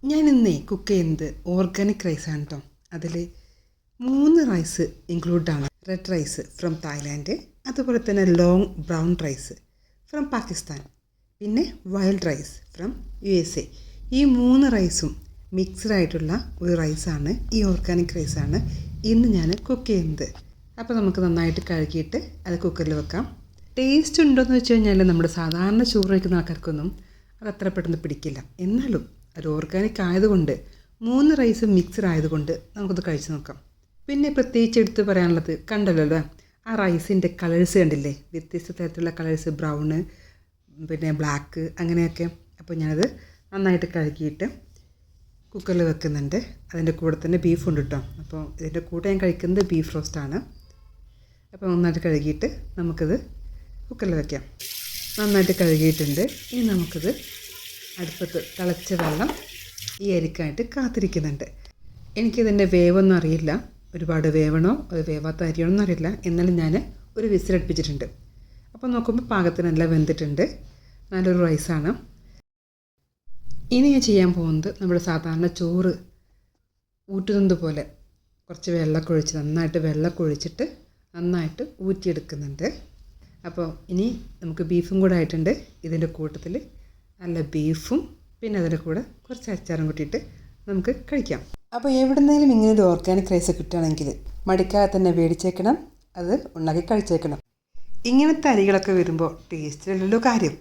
ഞാൻ ഇന്നേ കുക്ക് ചെയ്യുന്നത് ഓർഗാനിക് റൈസാണ് കേട്ടോ. അതിൽ 3 റൈസ് ഇൻക്ലൂഡാണ്. റെഡ് റൈസ് ഫ്രം തായ്ലാൻഡ്, അതുപോലെ തന്നെ long brown rice from Pakistan, പിന്നെ വൈൽഡ് റൈസ് ഫ്രം USA. ഈ 3 റൈസും മിക്സ്ഡ് ആയിട്ടുള്ള ഒരു റൈസാണ്, ഈ ഓർഗാനിക് റൈസാണ് ഇന്ന് ഞാൻ കുക്ക് ചെയ്യുന്നത്. അപ്പോൾ നമുക്ക് നന്നായിട്ട് കഴുകിയിട്ട് അത് കുക്കറിൽ വെക്കാം. ടേസ്റ്റ് ഉണ്ടോയെന്ന് വെച്ച് കഴിഞ്ഞാൽ നമ്മുടെ സാധാരണ ചോറ് വയ്ക്കുന്ന ആൾക്കാർക്കൊന്നും അത് അത്ര പെട്ടെന്ന് പിടിക്കില്ല. എന്നാലും ഒരു ഓർഗാനിക് ആയതുകൊണ്ട് 3 റൈസ് മിക്സ്ഡ് ആയതുകൊണ്ട് നമുക്കത് കഴിച്ച് നോക്കാം. പിന്നെ പ്രത്യേകിച്ച് എടുത്ത് പറയാനുള്ളത് കണ്ടല്ലോ, ആ റൈസിൻ്റെ കളേഴ്സ് കണ്ടില്ലേ, വ്യത്യസ്ത തരത്തിലുള്ള കളേഴ്സ്, ബ്രൗണ്, പിന്നെ ബ്ലാക്ക്, അങ്ങനെയൊക്കെ. അപ്പോൾ ഞാനത് നന്നായിട്ട് കഴുകിയിട്ട് കുക്കറിൽ വെക്കുന്നുണ്ട്. അതിൻ്റെ കൂടെ തന്നെ ബീഫ് ഉണ്ട് കേട്ടോ. അപ്പോൾ ഇതിൻ്റെ കൂടെ ഞാൻ കഴിക്കുന്നത് ബീഫ് റോസ്റ്റാണ്. അപ്പോൾ നന്നായിട്ട് കഴുകിയിട്ട് നമുക്കത് കുക്കറിൽ വയ്ക്കാം. നന്നായിട്ട് കഴുകിയിട്ടുണ്ട്. ഇനി നമുക്കത് അടുപ്പത്ത് തിളച്ച വെള്ളം ഈ അരിക്കായിട്ട് കാത്തിരിക്കുന്നുണ്ട്. എനിക്കിതിൻ്റെ വേവൊന്നും അറിയില്ല, ഒരുപാട് വേവണോ അത് വേവാത്ത അരിയണോ എന്നറിയില്ല. എന്നാലും ഞാൻ ഒരു വിസിലടുപ്പിച്ചിട്ടുണ്ട്. അപ്പോൾ നോക്കുമ്പോൾ പാകത്തിനെല്ലാം വെന്തിട്ടുണ്ട്. നല്ലൊരു റൈസാണ്. ഇനി ഞാൻ ചെയ്യാൻ പോകുന്നത് നമ്മുടെ സാധാരണ ചോറ് ഊറ്റുന്നത് പോലെ കുറച്ച് വെള്ളമൊക്കെ ഒഴിച്ച് നന്നായിട്ട് ഊറ്റിയെടുക്കുന്നുണ്ട്. അപ്പോൾ ഇനി നമുക്ക് ബീഫും കൂടെ ആയിട്ടുണ്ട്. ഇതിൻ്റെ കൂട്ടത്തിൽ നല്ല ബീഫും പിന്നെ അതിൻ്റെ കൂടെ കുറച്ച് അച്ചാറും കൂട്ടിയിട്ട് നമുക്ക് കഴിക്കാം. അപ്പോൾ എവിടുന്നേലും ഇങ്ങനെ ഒരു ഓർഗാനിക് റൈസ് കിട്ടുകയാണെങ്കിൽ മടിക്കാതെ തന്നെ മേടിച്ചേക്കണം, അത് ഉണ്ടാക്കി കഴിച്ചേക്കണം. ഇങ്ങനത്തെ അരികളൊക്കെ വരുമ്പോൾ ടേസ്റ്റിലല്ലോ കാര്യം.